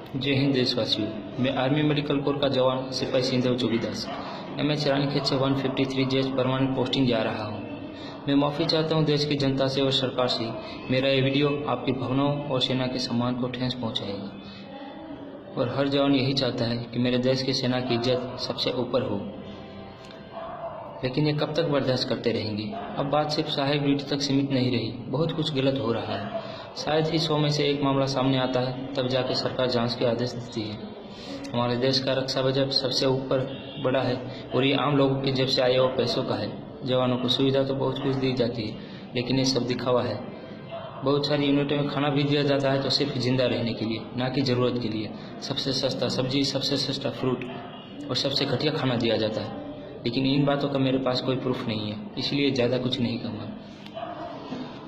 जय हिंद देशवासियों। मैं आर्मी मेडिकल कोर का जवान सिपाही सिंधव जोगीदास MH रानीखेत से 153 जेएच परमानेंट पोस्टिंग जा रहा हूं। मैं माफ़ी चाहता हूं देश की जनता से और सरकार से। मेरा ये वीडियो आपकी भावनाओं और सेना के सम्मान को ठेस पहुंचाएगा और हर जवान यही चाहता है कि मेरे देश की सेना की इज्जत सबसे ऊपर हो। लेकिन ये कब तक बर्दाश्त करते रहेंगे? अब बात सिर्फ सहायक ड्यूटी तक सीमित नहीं रही, बहुत कुछ गलत हो रहा है। शायद ही 100 में से एक मामला सामने आता है, तब जाके सरकार जांच के आदेश देती है। हमारे देश का रक्षा बजट सबसे ऊपर बड़ा है और ये आम लोगों की जेब से आए हुए पैसों का है। जवानों को सुविधा तो बहुत कुछ दी जाती है, लेकिन ये सब दिखावा है। बहुत सारी यूनिटों में खाना भी दिया जाता है तो सिर्फ जिंदा रहने के लिए, ना कि ज़रूरत के लिए। सबसे सस्ता सब्जी, सबसे सस्ता फ्रूट और सबसे घटिया खाना दिया जाता है। लेकिन इन बातों का मेरे पास कोई प्रूफ नहीं है, इसलिए ज़्यादा कुछ नहीं कहूँगा।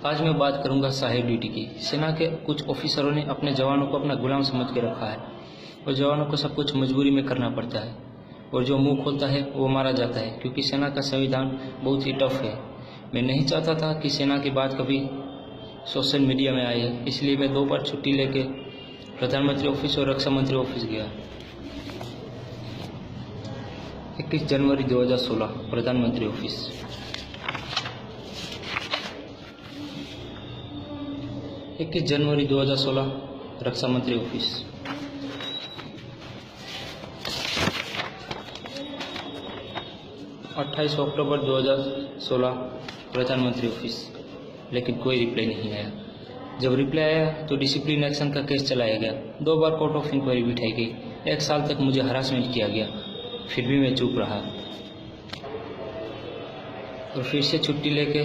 आज मैं बात करूंगा सहायक ड्यूटी की। सेना के कुछ ऑफिसरों ने अपने जवानों को अपना गुलाम समझ के रखा है और जवानों को सब कुछ मजबूरी में करना पड़ता है और जो मुंह खोलता है वो मारा जाता है, क्योंकि सेना का संविधान बहुत ही टफ है। मैं नहीं चाहता था कि सेना की बात कभी सोशल मीडिया में आए, इसलिए मैं 2 बार छुट्टी लेके प्रधानमंत्री ऑफिस और रक्षा मंत्री ऑफिस गया। 21 जनवरी 2016 प्रधानमंत्री ऑफिस, 21 जनवरी 2016 रक्षा मंत्री ऑफिस, 28 अक्टूबर 2016 प्रधानमंत्री ऑफिस। लेकिन कोई रिप्लाई नहीं आया। जब रिप्लाई आया तो डिसिप्लिन एक्शन का केस चलाया गया। 2 बार कोर्ट ऑफ इंक्वायरी बिठाई गई। 1 साल तक मुझे हरासमेंट किया गया, फिर भी मैं चुप रहा और फिर से छुट्टी लेके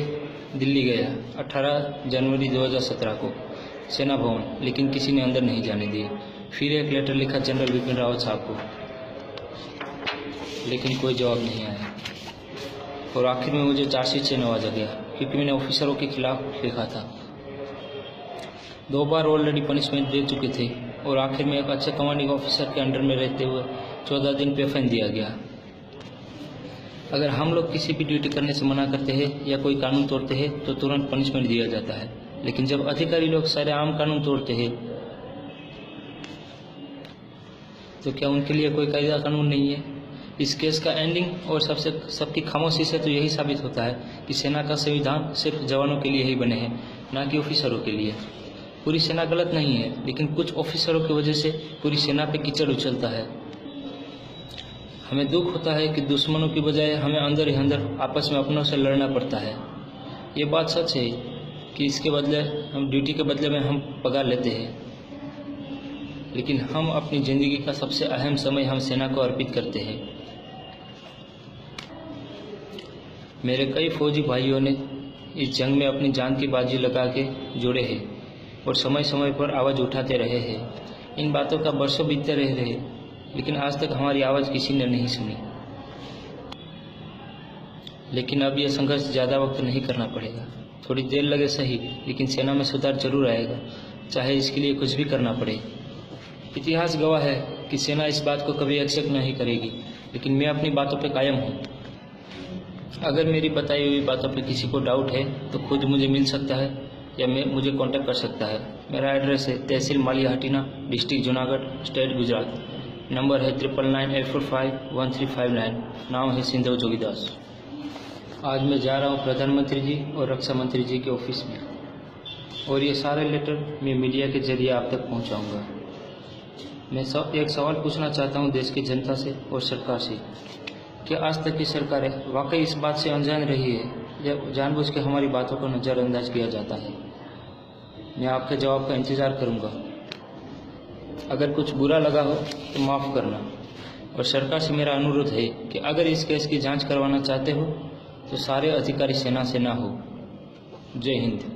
दिल्ली गया 18 जनवरी 2017 को सेना भवन, लेकिन किसी ने अंदर नहीं जाने दिया। फिर एक लेटर लिखा जनरल बिपिन रावत साहब को, लेकिन कोई जवाब नहीं आया और आखिर में मुझे चार्जशीट से नवाजा गया, क्योंकि मैंने ऑफिसरों के खिलाफ लिखा था। 2 बार ऑलरेडी पनिशमेंट दे चुके थे और आखिर में एक अच्छे कमांडिंग ऑफिसर के अंडर में रहते हुए 14 दिन पे फाइन दिया गया। अगर हम लोग किसी भी ड्यूटी करने से मना करते हैं या कोई कानून तोड़ते हैं तो तुरंत पनिशमेंट दिया जाता है, लेकिन जब अधिकारी लोग सारे आम कानून तोड़ते हैं तो क्या उनके लिए कोई कायदा कानून नहीं है? इस केस का एंडिंग और सबकी खामोशी से तो यही साबित होता है कि सेना का संविधान सिर्फ जवानों के लिए ही बने हैं, ना कि ऑफिसरों के लिए। पूरी सेना गलत नहीं है, लेकिन कुछ ऑफिसरों की वजह से पूरी सेना पे कीचड़ उछलता है। हमें दुख होता है कि दुश्मनों की बजाय हमें अंदर ही अंदर आपस में अपनों से लड़ना पड़ता है। ये बात सच है कि इसके बदले हम ड्यूटी के बदले में हम पगार लेते हैं, लेकिन हम अपनी ज़िंदगी का सबसे अहम समय हम सेना को अर्पित करते हैं। मेरे कई फौजी भाइयों ने इस जंग में अपनी जान की बाजी लगा के जोड़े हैं और समय समय पर आवाज़ उठाते रहे हैं। इन बातों का बरसों बीतते रहे, लेकिन आज तक हमारी आवाज़ किसी ने नहीं सुनी। लेकिन अब यह संघर्ष ज़्यादा वक्त नहीं करना पड़ेगा। थोड़ी देर लगे सही, लेकिन सेना में सुधार जरूर आएगा, चाहे इसके लिए कुछ भी करना पड़े। इतिहास गवाह है कि सेना इस बात को कभी एक्सेप्ट नहीं करेगी, लेकिन मैं अपनी बातों पे कायम हूँ। अगर मेरी बताई हुई बातों पे किसी को डाउट है तो खुद मुझे मिल सकता है या मुझे कांटेक्ट कर सकता है। मेरा एड्रेस है tehsil Maliyahatina, district Junagadh, state Gujarat. Number है 9998451359। नाम है सिंधव जोगीदास। आज मैं जा रहा हूँ प्रधानमंत्री जी और रक्षा मंत्री जी के ऑफिस में, और ये सारे लेटर मैं मीडिया के जरिए आप तक पहुँचाऊँगा। मैं एक सवाल पूछना चाहता हूँ देश की जनता से और सरकार से, कि आज तक की सरकारें वाकई इस बात से अनजान रही है या जानबूझ के हमारी बातों को नज़रअंदाज किया जाता है? मैं आपके जवाब का इंतज़ार करूँगा। अगर कुछ बुरा लगा हो तो माफ़ करना, और सरकार से मेरा अनुरोध है कि अगर इस केस की जांच करवाना चाहते हो तो सारे अधिकारी सेना से ना हो। जय हिंद।